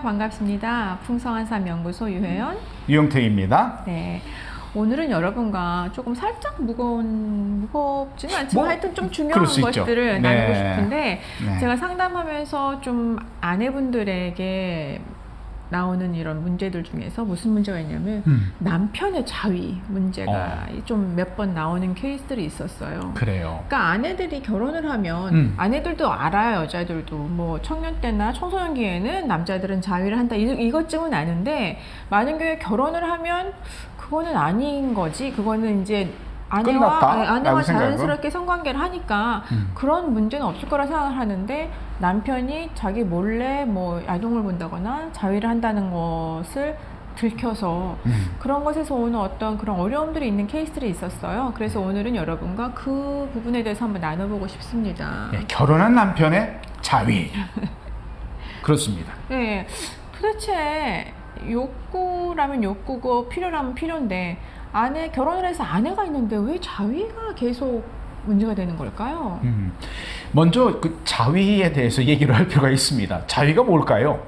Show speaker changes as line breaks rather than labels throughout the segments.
반갑습니다. 풍성한 삶 연구소 유혜연,
유영택입니다.
네, 오늘은 여러분과 조금 살짝 무겁지는 않지만 하여튼 좀 중요한 것들을 나누고 싶은데 제가 상담하면서 좀 아내분들에게 나오는 이런 문제들 중에서 무슨 문제가 있냐면 남편의 자위 문제가 좀 몇 번 나오는 케이스들이 있었어요.
그래요.
그러니까 아내들이 결혼을 하면 아내들도 알아요. 여자들도 뭐 청년 때나 청소년기에는 남자들은 자위를 한다 이것쯤은 아는데 많은 경우에 결혼을 하면 그거는 아닌 거지. 그거는 이제 아내와 자연스럽게 성관계를 하니까 그런 문제는 없을 거라 생각을 하는데 남편이 자기 몰래 뭐 야동을 본다거나 자위를 한다는 것을 들켜서 그런 것에서 오는 어떤 그런 어려움들이 있는 케이스들이 있었어요. 그래서 오늘은 여러분과 그 부분에 대해서 한번 나눠보고 싶습니다.
네, 결혼한 남편의 자위. 그렇습니다.
네, 도대체 욕구라면 욕구고 필요라면 필요인데 결혼을 해서 아내가 있는데 왜 자위가 계속 문제가 되는 걸까요?
먼저 그 자위에 대해서 얘기를 할 필요가 있습니다. 자위가 뭘까요?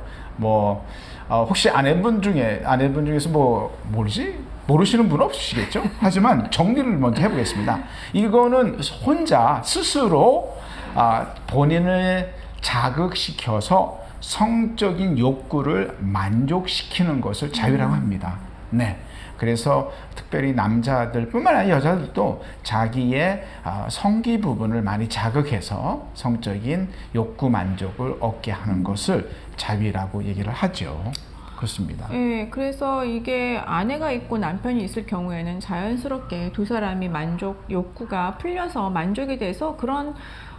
혹시 아내분 중에서 모르시는 분 없으시겠죠? 하지만 정리를 먼저 해보겠습니다. 이거는 혼자 스스로 본인을 자극시켜서 성적인 욕구를 만족시키는 것을 자위라고 합니다. 네. 그래서 특별히 남자들뿐만 아니라 여자들도 자기의 성기 부분을 많이 자극해서 성적인 욕구 만족을 얻게 하는 것을 자위라고 얘기를 하죠. 그렇습니다.
네, 그래서 이게 아내가 있고 남편이 있을 경우에는 자연스럽게 두 사람이 욕구가 풀려서 만족이 돼서 그런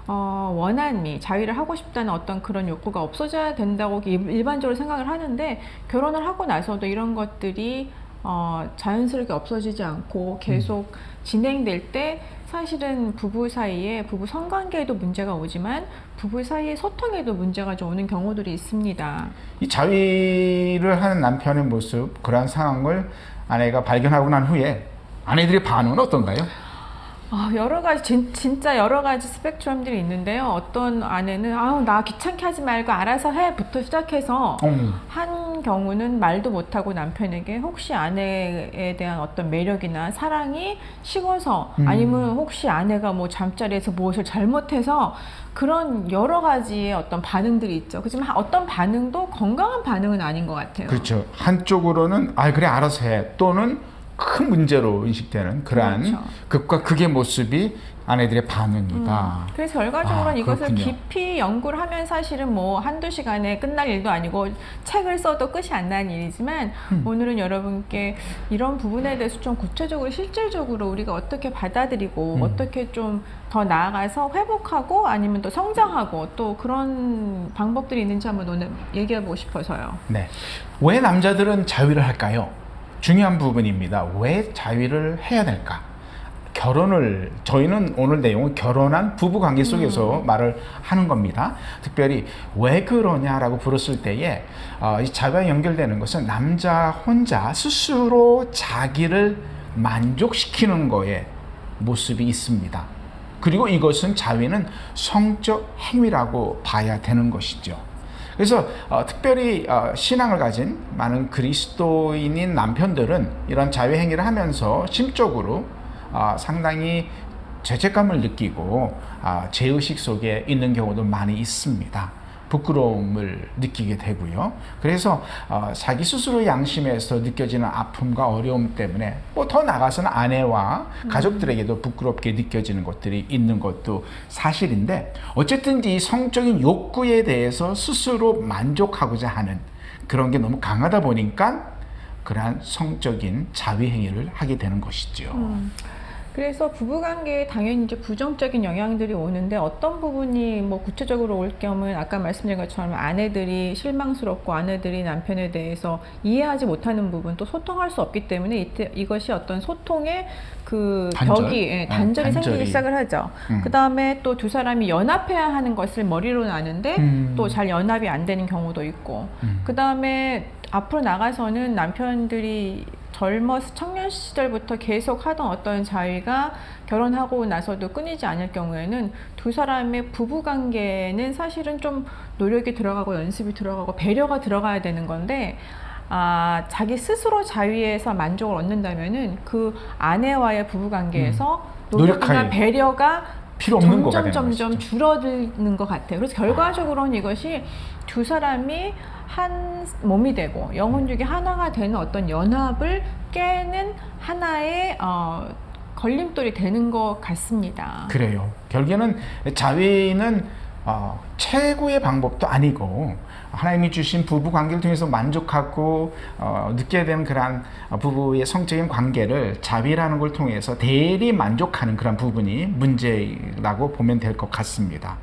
원한미, 자위를 하고 싶다는 어떤 그런 욕구가 없어져야 된다고 일반적으로 생각을 하는데 결혼을 하고 나서도 이런 것들이 자연스럽게 없어지지 않고 계속 진행될 때 사실은 부부 성관계에도 문제가 오지만 부부 사이의 소통에도 문제가 좀 오는 경우들이 있습니다.
이 자위를 하는 남편의 모습, 그러한 상황을 아내가 발견하고 난 후에 아내들의 반응은 어떤가요?
여러 가지 진짜 여러 가지 스펙트럼들이 있는데요. 어떤 아내는 나 귀찮게 하지 말고 알아서 해부터 시작해서 한 경우는 말도 못하고 남편에게 혹시 아내에 대한 어떤 매력이나 사랑이 식어서 아니면 혹시 아내가 뭐 잠자리에서 무엇을 잘못해서 그런 여러 가지의 어떤 반응들이 있죠. 그렇지만 어떤 반응도 건강한 반응은 아닌 것 같아요.
그렇죠. 한쪽으로는 그래 알아서 해 또는 큰 문제로 인식되는 그러한 극과 극의 모습이 아내들의 반응이다.
그래서 결과적으로는 이것을
그렇군요.
깊이 연구를 하면 사실은 뭐 한두 시간에 끝날 일도 아니고 책을 써도 끝이 안 나는 일이지만 오늘은 여러분께 이런 부분에 대해서 좀 구체적으로 실질적으로 우리가 어떻게 받아들이고 어떻게 좀 더 나아가서 회복하고 아니면 또 성장하고 또 그런 방법들이 있는지 한번 오늘 얘기해보고 싶어서요.
네. 왜 남자들은 자위를 할까요? 중요한 부분입니다. 왜 자위를 해야 될까? 저희는 오늘 내용은 결혼한 부부 관계 속에서 말을 하는 겁니다. 특별히 왜 그러냐라고 물었을 때에 이 자위와 연결되는 것은 남자 혼자 스스로 자기를 만족시키는 거에 모습이 있습니다. 그리고 이것은 자위는 성적 행위라고 봐야 되는 것이죠. 그래서 특별히 신앙을 가진 많은 그리스도인인 남편들은 이런 자위 행위를 하면서 심적으로 상당히 죄책감을 느끼고 죄의식 속에 있는 경우도 많이 있습니다. 부끄러움을 느끼게 되고요. 그래서 자기 스스로 양심에서 느껴지는 아픔과 어려움 때문에 더 나아가서는 아내와 가족들에게도 부끄럽게 느껴지는 것들이 있는 것도 사실인데 어쨌든 이 성적인 욕구에 대해서 스스로 만족하고자 하는 그런 게 너무 강하다 보니까 그러한 성적인 자위 행위를 하게 되는 것이죠.
그래서 부부관계에 당연히 이제 부정적인 영향들이 오는데 어떤 부분이 뭐 구체적으로 올 경우는 아까 말씀드린 것처럼 아내들이 실망스럽고 아내들이 남편에 대해서 이해하지 못하는 부분 또 소통할 수 없기 때문에 이것이 어떤 소통의 그 단절이 생기기 시작을 하죠. 그 다음에 또 두 사람이 연합해야 하는 것을 머리로는 아는데 또 잘 연합이 안 되는 경우도 있고 그 다음에 앞으로 나가서는 남편들이 젊어서 청년 시절부터 계속 하던 어떤 자위가 결혼하고 나서도 끊이지 않을 경우에는 두 사람의 부부 관계는 사실은 좀 노력이 들어가고 연습이 들어가고 배려가 들어가야 되는 건데, 자기 스스로 자위에서 만족을 얻는다면은 그 아내와의 부부 관계에서 노력이나 배려가
필요 없는 거가 되는
점점
것이죠.
줄어드는 것 같아요. 그래서 결과적으로는 이것이 두 사람이 한 몸이 되고 영혼육이 하나가 되는 어떤 연합을 깨는 하나의 걸림돌이 되는 것 같습니다.
그래요. 결국에는 자위는 최고의 방법도 아니고 하나님이 주신 부부 관계를 통해서 만족하고 느끼게 되는 그러한 부부의 성적인 관계를 자위라는 걸 통해서 대리 만족하는 그런 부분이 문제라고 보면 될 것 같습니다.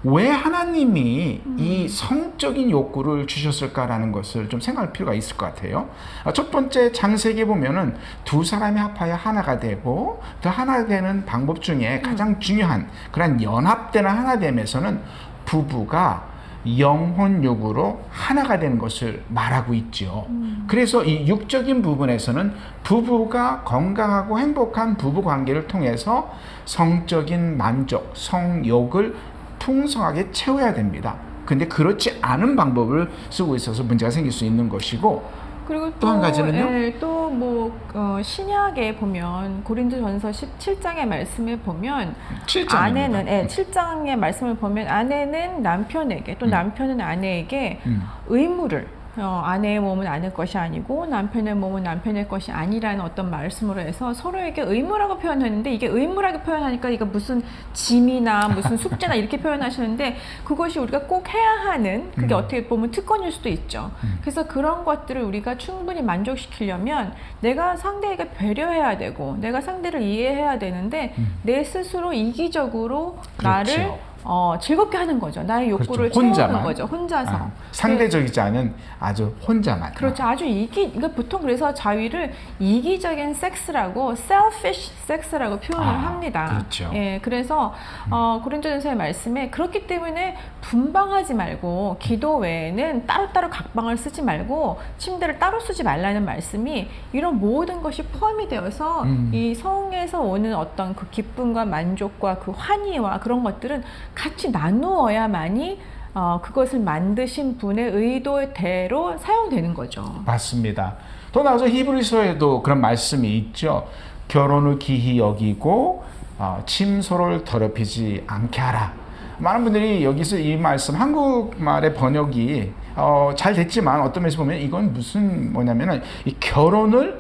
왜 하나님이 이 성적인 욕구를 주셨을까라는 것을 좀 생각할 필요가 있을 것 같아요. 첫 번째 창세기에 보면은 두 사람이 합하여 하나가 되고 그 하나가 되는 방법 중에 가장 중요한 그런 연합되는 하나됨에서는 부부가 영혼육으로 하나가 되는 것을 말하고 있죠. 그래서 이 육적인 부분에서는 부부가 건강하고 행복한 부부 관계를 통해서 성적인 만족, 성욕을 풍성하게 채워야 됩니다. 근데 그렇지 않은 방법을 쓰고 있어서 문제가 생길 수 있는 것이고,
그리고
또 한 가지는요?
또 신약에 보면 고린도전서 17장의 말씀을 보면
7장입니다.
아내는 7장의 말씀을 보면 아내는 남편에게 또 남편은 아내에게 의무를 아내의 몸은 아내의 것이 아니고 남편의 몸은 남편의 것이 아니라는 어떤 말씀으로 해서 서로에게 의무라고 표현했는데, 이게 의무라고 표현하니까 이거 무슨 짐이나 무슨 숙제나 이렇게 표현하시는데 그것이 우리가 꼭 해야 하는, 그게 어떻게 보면 특권일 수도 있죠. 그래서 그런 것들을 우리가 충분히 만족시키려면 내가 상대에게 배려해야 되고 내가 상대를 이해해야 되는데 내 스스로 이기적으로 나를
그렇죠.
즐겁게 하는 거죠. 나의 욕구를
그렇죠. 혼자만.
채우는 거죠. 혼자서.
상대적이지 않은 아주 혼자만.
그렇죠. 아주 그러니까 보통 그래서 자위를 이기적인 섹스라고, selfish 섹스라고 표현을 합니다.
그렇죠.
예, 그래서 고린도전서의 말씀에 그렇기 때문에 분방하지 말고 기도 외에는 따로따로 각방을 쓰지 말고 침대를 따로 쓰지 말라는 말씀이 이런 모든 것이 포함이 되어서 이 성에서 오는 어떤 그 기쁨과 만족과 그 환희와 그런 것들은 같이 나누어야만이 그것을 만드신 분의 의도대로 사용되는 거죠.
맞습니다. 또 나와서 히브리서에도 그런 말씀이 있죠. 결혼을 기히 여기고 침소를 더럽히지 않게 하라. 많은 분들이 여기서 이 말씀, 한국말의 번역이 잘 됐지만 어떤 면에서 보면 이건 뭐냐면은 이 결혼을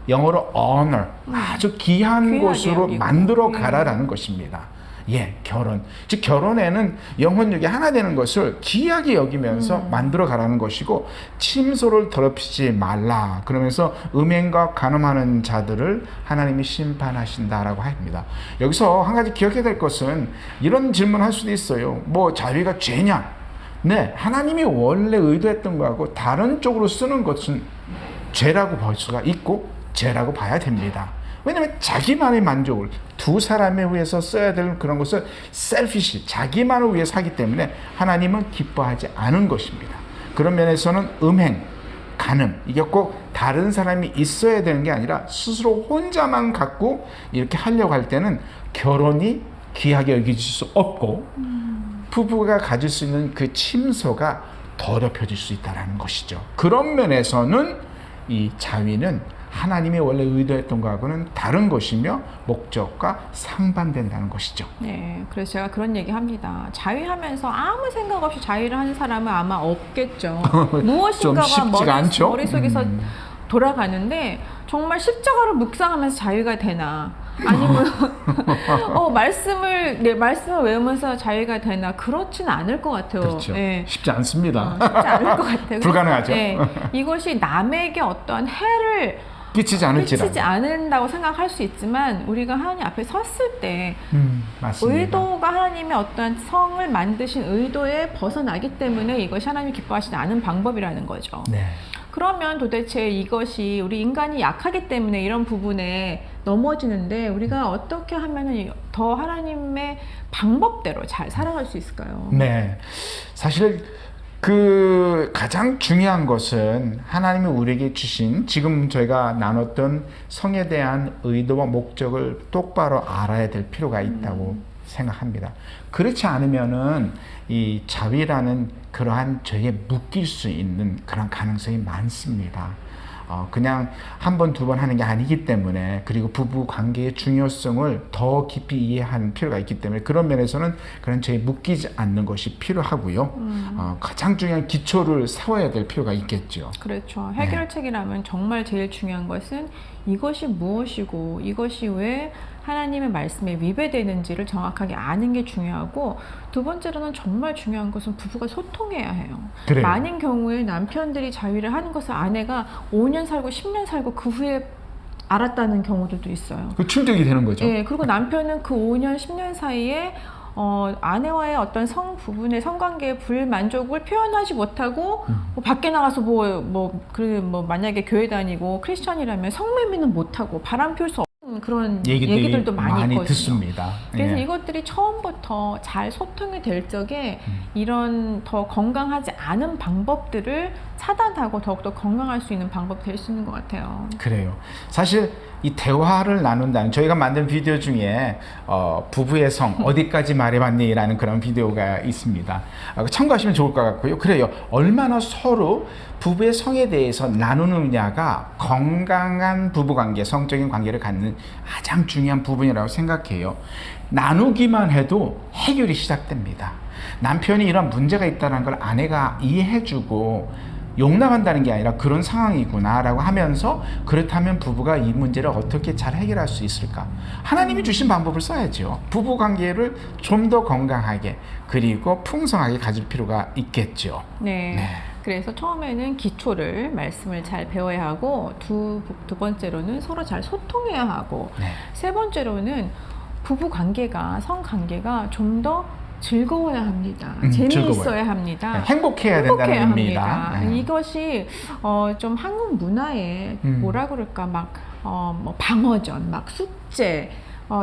영어로 honor, 아주 귀한 곳으로
여기고.
만들어 가라라는 것입니다. 예, 결혼. 즉 결혼에는 영혼육이 하나 되는 것을 귀하게 여기면서 만들어 가라는 것이고, 침소를 더럽히지 말라. 그러면서 음행과 간음하는 자들을 하나님이 심판하신다라고 합니다. 여기서 한 가지 기억해야 될 것은 이런 질문을 할 수도 있어요. 뭐 자위가 죄냐? 네, 하나님이 원래 의도했던 거하고 다른 쪽으로 쓰는 것은 죄라고 볼 수가 있고 죄라고 봐야 됩니다. 왜냐하면 자기만의 만족을 두 사람에 위해서 써야 될 그런 것을 selfish, 자기만을 위해서 하기 때문에 하나님은 기뻐하지 않은 것입니다. 그런 면에서는 음행, 간음, 이게 꼭 다른 사람이 있어야 되는 게 아니라 스스로 혼자만 갖고 이렇게 하려고 할 때는 결혼이 귀하게 여겨질 수 없고 부부가 가질 수 있는 그 침소가 더럽혀질 수 있다는 것이죠. 그런 면에서는 이 자위는 하나님이 원래 의도했던 거하고는 다른 것이며 목적과 상반된다는 것이죠.
네, 그래서 제가 그런 얘기 합니다. 자위하면서 아무 생각 없이 자위를 하는 사람은 아마 없겠죠. 무엇인가가 머릿속에서 돌아가는데 정말 십자가를 묵상하면서 자위가 되나? 아니면 말씀을 외우면서 자위가 되나? 그렇지는 않을 것 같아요.
그렇죠.
네.
쉽지 않습니다.
쉽지 않을 것 같아요.
불가능하죠.
네, 이것이 남에게 어떤 해를
끼치지
않는다고 생각할 수 있지만 우리가 하나님 앞에 섰을 때
맞습니다.
의도가 하나님의 어떤 성을 만드신 의도에 벗어나기 때문에 이것이 하나님이 기뻐하시지 않은 방법이라는 거죠.
네.
그러면 도대체 이것이 우리 인간이 약하기 때문에 이런 부분에 넘어지는데 우리가 어떻게 하면 더 하나님의 방법대로 잘 살아갈 수 있을까요?
네. 사실 그 가장 중요한 것은 하나님이 우리에게 주신 지금 저희가 나눴던 성에 대한 의도와 목적을 똑바로 알아야 될 필요가 있다고 생각합니다. 그렇지 않으면은 이 자위라는 그러한 죄에 묶일 수 있는 그런 가능성이 많습니다. 그냥 한 번, 두 번 하는 게 아니기 때문에, 그리고 부부 관계의 중요성을 더 깊이 이해하는 필요가 있기 때문에 그런 면에서는 그런 죄에 묶이지 않는 것이 필요하고요. 가장 중요한 기초를 세워야 될 필요가 있겠죠.
그렇죠. 해결책이라면 정말 제일 중요한 것은 이것이 무엇이고 이것이 왜 하나님의 말씀에 위배되는지를 정확하게 아는 게 중요하고, 두 번째로는 정말 중요한 것은 부부가 소통해야 해요.
그래요.
많은 경우에 남편들이 자위를 하는 것을 아내가 5년 살고 10년 살고 그 후에 알았다는 경우들도 있어요.
그 충격이 되는 거죠.
예, 그리고 남편은 그 5년, 10년 사이에 아내와의 어떤 성 부분의 성관계의 불만족을 표현하지 못하고 뭐 밖에 나가서 만약에 교회 다니고 크리스천이라면 성매매는 못하고 바람 피울 수 없는 그런 얘기들도 많이 있거든요.
듣습니다.
그래서
예.
이것들이 처음부터 잘 소통이 될 적에 이런 더 건강하지 않은 방법들을 차단하고 더욱더 건강할 수 있는 방법이 될 수 있는 것 같아요.
그래요. 사실 이 대화를 나눈다는, 저희가 만든 비디오 중에 부부의 성 어디까지 말해봤니라는 그런 비디오가 있습니다. 참고하시면 좋을 것 같고요. 그래요. 얼마나 서로 부부의 성에 대해서 나누느냐가 건강한 부부관계, 성적인 관계를 갖는 가장 중요한 부분이라고 생각해요. 나누기만 해도 해결이 시작됩니다. 남편이 이런 문제가 있다는 걸 아내가 이해해주고 용납한다는 게 아니라 그런 상황이구나 라고 하면서, 그렇다면 부부가 이 문제를 어떻게 잘 해결할 수 있을까? 하나님이 주신 방법을 써야죠. 부부관계를 좀 더 건강하게 그리고 풍성하게 가질 필요가 있겠죠.
네. 그래서 처음에는 기초를, 말씀을 잘 배워야 하고, 두 번째로는 서로 잘 소통해야 하고, 세 번째로는 부부 관계가, 성 관계가 좀 더 즐거워야 합니다. 재미있어야
즐거워요.
합니다.
행복해야 된다는 의미입니다.
이것이 좀 한국 문화에 뭐라 그럴까, 뭐 방어전, 막 숙제,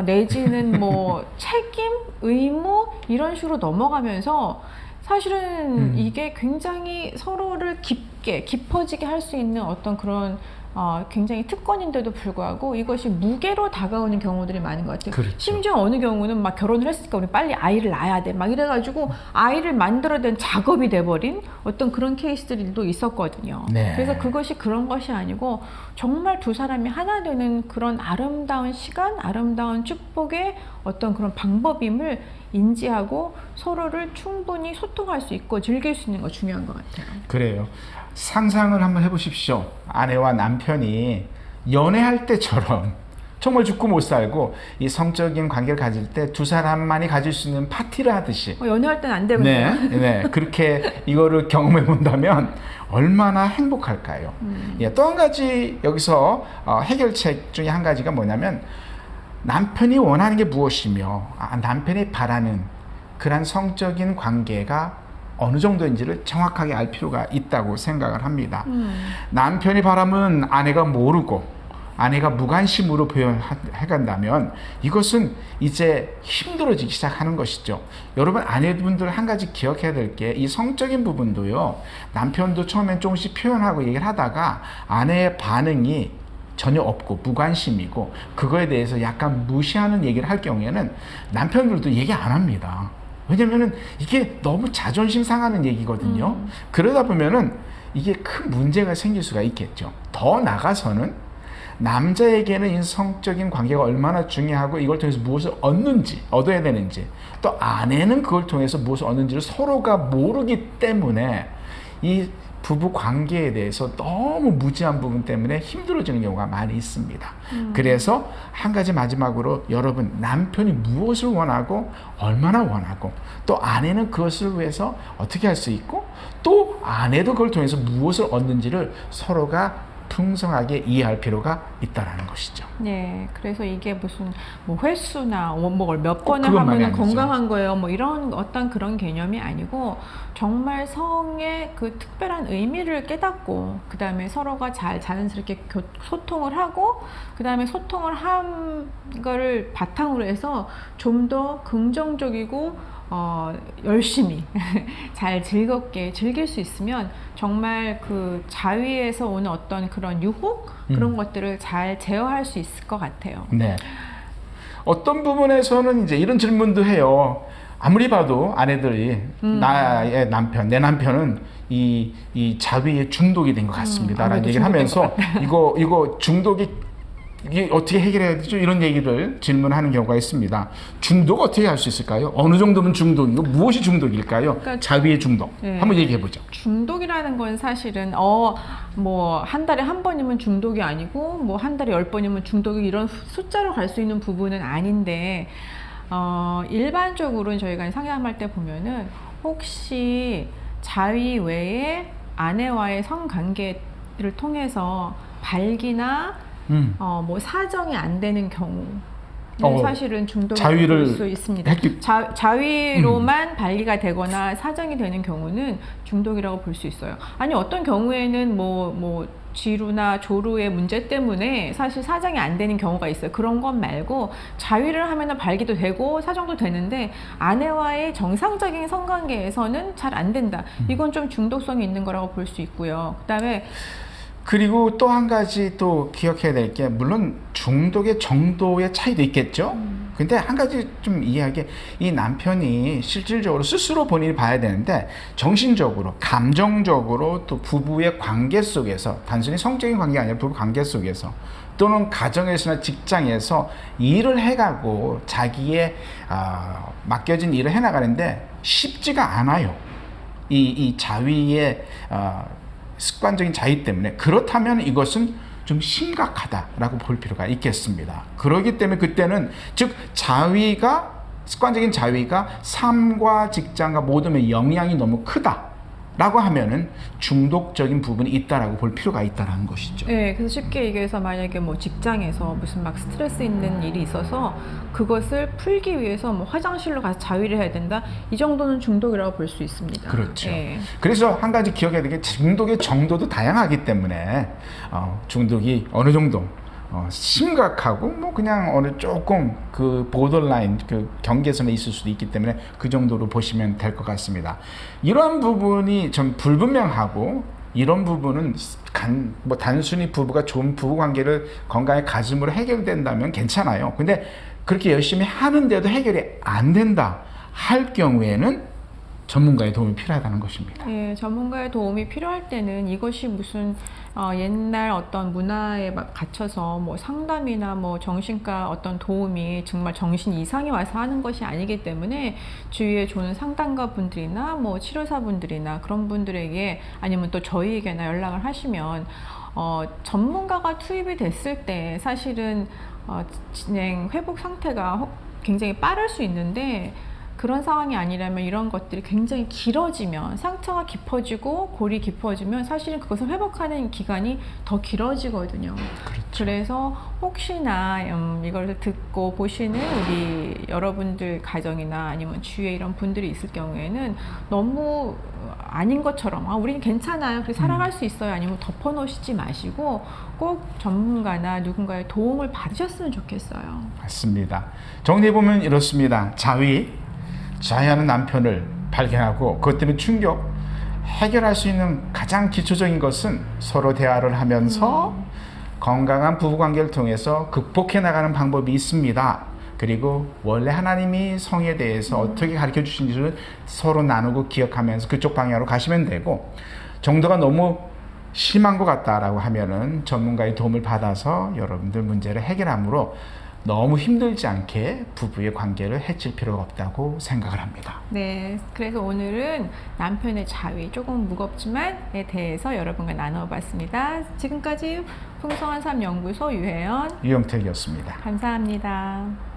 내지는 뭐 책임, 의무 이런 식으로 넘어가면서 사실은 이게 굉장히 서로를 깊어지게 할 수 있는 어떤 그런 굉장히 특권인데도 불구하고 이것이 무게로 다가오는 경우들이 많은 것 같아요.
그렇죠.
심지어 어느 경우는 막 결혼을 했으니까 우리 빨리 아이를 낳아야 돼 막 이래가지고 아이를 만들어야 되는 작업이 돼버린 어떤 그런 케이스들도 있었거든요.
네.
그래서 그것이 그런 것이 아니고 정말 두 사람이 하나 되는 그런 아름다운 시간, 아름다운 축복의 어떤 그런 방법임을 인지하고 서로를 충분히 소통할 수 있고 즐길 수 있는 거 중요한 것 같아요.
그래요. 상상을 한번 해보십시오. 아내와 남편이 연애할 때처럼 정말 죽고 못 살고 이 성적인 관계를 가질 때 두 사람만이 가질 수 있는 파티를 하듯이
연애할 때는 안 되거든요.
네, 그렇게 이거를 경험해 본다면 얼마나 행복할까요? 예, 또 한 가지 여기서 해결책 중에 한 가지가 뭐냐면, 남편이 원하는 게 무엇이며 남편이 바라는 그런 성적인 관계가 어느 정도인지를 정확하게 알 필요가 있다고 생각을 합니다. 남편이 바람은 아내가 모르고 아내가 무관심으로 표현해간다면 이것은 이제 힘들어지기 시작하는 것이죠. 여러분, 아내분들 한 가지 기억해야 될 게, 이 성적인 부분도요, 남편도 처음엔 조금씩 표현하고 얘기를 하다가 아내의 반응이 전혀 없고 무관심이고 그거에 대해서 약간 무시하는 얘기를 할 경우에는 남편들도 얘기 안 합니다. 왜냐면은 이게 너무 자존심 상하는 얘기거든요. 그러다 보면은 이게 큰 문제가 생길 수가 있겠죠. 더 나가서는 남자에게는 이 성적인 관계가 얼마나 중요하고 이걸 통해서 무엇을 얻어야 되는지, 또 아내는 그걸 통해서 무엇을 얻는지를 서로가 모르기 때문에 이 부부 관계에 대해서 너무 무지한 부분 때문에 힘들어지는 경우가 많이 있습니다. 그래서 한 가지 마지막으로, 여러분, 남편이 무엇을 원하고 얼마나 원하고, 또 아내는 그것을 위해서 어떻게 할 수 있고, 또 아내도 그걸 통해서 무엇을 얻는지를 서로가 풍성하게 이해할 필요가 있다라는 것이죠.
네, 그래서 이게 무슨 뭐 횟수나 원목을 몇 번을
그것만이
하면
아니죠.
건강한 거예요. 뭐 이런 어떤 그런 개념이 아니고, 정말 성의 그 특별한 의미를 깨닫고, 그 다음에 서로가 잘 자연스럽게 소통을 하고, 그 다음에 소통을 한 거를 바탕으로 해서 좀 더 긍정적이고 열심히 잘 즐겁게 즐길 수 있으면 정말 그 자위에서 오는 어떤 그런 유혹 그런 것들을 잘 제어할 수 있을 것 같아요.
네. 어떤 부분에서는 이제 이런 질문도 해요. 아무리 봐도 아내들이 나의 남편, 내 남편은 이 자위에 중독이 된 것 같습니다. 라는 얘기를 하면서 이거 중독이 이게 어떻게 해결해야 되죠? 이런 얘기를 질문하는 경우가 있습니다. 중독 어떻게 할 수 있을까요? 어느 정도면 중독이고 무엇이 중독일까요? 그러니까 자위의 중독.
네.
한번 얘기해 보죠.
중독이라는 건 사실은 뭐 한 달에 한 번이면 중독이 아니고 뭐 한 달에 10번이면 중독이 이런 숫자로 갈 수 있는 부분은 아닌데 일반적으로 저희가 상담할 때 보면은 혹시 자위 외에 아내와의 성관계를 통해서 발기나 뭐 사정이 안 되는 경우 사실은 중독이 될 수 있습니다. 자위로만 발기가 되거나 사정이 되는 경우는 중독이라고 볼 수 있어요. 아니 어떤 경우에는 뭐 지루나 조루의 문제 때문에 사실 사정이 안 되는 경우가 있어요. 그런 것 말고 자위를 하면은 발기도 되고 사정도 되는데 아내와의 정상적인 성관계에서는 잘 안 된다. 이건 좀 중독성이 있는 거라고 볼 수 있고요. 그다음에
그리고 또 한 가지 또 기억해야 될 게 물론 중독의 정도의 차이도 있겠죠. 근데 한 가지 좀 이해하게 이 남편이 실질적으로 스스로 본인이 봐야 되는데 정신적으로 감정적으로 또 부부의 관계 속에서 단순히 성적인 관계가 아니라 부부 관계 속에서 또는 가정에서나 직장에서 일을 해가고 자기의 맡겨진 일을 해나가는데 쉽지가 않아요. 이 자위의 습관적인 자위 때문에 그렇다면 이것은 좀 심각하다라고 볼 필요가 있겠습니다. 그렇기 때문에 그때는 즉 습관적인 자위가 삶과 직장과 모든 데 영향이 너무 크다라고 하면은 중독적인 부분이 있다라고 볼 필요가 있다라는 것이죠.
네, 그래서 쉽게 얘기해서 만약에 뭐 직장에서 무슨 막 스트레스 있는 일이 있어서 그것을 풀기 위해서 뭐 화장실로 가서 자위를 해야 된다. 이 정도는 중독이라고 볼 수 있습니다.
그렇죠.
네.
그래서 한 가지 기억해야 되는 게 중독의 정도도 다양하기 때문에 중독이 어느 정도 심각하고 뭐 그냥 어느 조금 그 보더라인 그 경계선에 있을 수도 있기 때문에 그 정도로 보시면 될 것 같습니다. 이러한 부분이 좀 불분명하고 이런 부분은 뭐 단순히 부부가 좋은 부부 관계를 건강하게 가짐으로 해결된다면 괜찮아요. 근데 그렇게 열심히 하는데도 해결이 안 된다 할 경우에는 전문가의 도움이 필요하다는 것입니다.
네, 전문가의 도움이 필요할 때는 이것이 무슨 옛날 어떤 문화에 막 갇혀서 뭐 상담이나 뭐 정신과 어떤 도움이 정말 정신 이상이 와서 하는 것이 아니기 때문에 주위에 좋은 상담가 분들이나 뭐 치료사 분들이나 그런 분들에게 아니면 또 저희에게나 연락을 하시면 전문가가 투입이 됐을 때 사실은 진행 회복 상태가 굉장히 빠를 수 있는데 그런 상황이 아니라면 이런 것들이 굉장히 길어지면 상처가 깊어지고 골이 깊어지면 사실은 그것을 회복하는 기간이 더 길어지거든요.
그렇죠.
그래서 혹시나 이걸 듣고 보시는 우리 여러분들 가정이나 아니면 주위에 이런 분들이 있을 경우에는 너무 아닌 것처럼 우리는 괜찮아요. 그렇게 살아갈 수 있어요. 아니면 덮어놓으시지 마시고 꼭 전문가나 누군가의 도움을 받으셨으면 좋겠어요.
맞습니다. 정리해보면 이렇습니다. 자위하는 남편을 발견하고 그것 때문에 충격 해결할 수 있는 가장 기초적인 것은 서로 대화를 하면서 건강한 부부관계를 통해서 극복해 나가는 방법이 있습니다. 그리고 원래 하나님이 성에 대해서 어떻게 가르쳐 주신지를 서로 나누고 기억하면서 그쪽 방향으로 가시면 되고 정도가 너무 심한 것 같다라고 하면은 전문가의 도움을 받아서 여러분들 문제를 해결함으로 너무 힘들지 않게 부부의 관계를 해칠 필요가 없다고 생각을 합니다.
네, 그래서 오늘은 남편의 자위 조금 무겁지만에 대해서 여러분과 나눠봤습니다. 지금까지 풍성한 삶 연구소 유혜연,
유영택이었습니다.
감사합니다.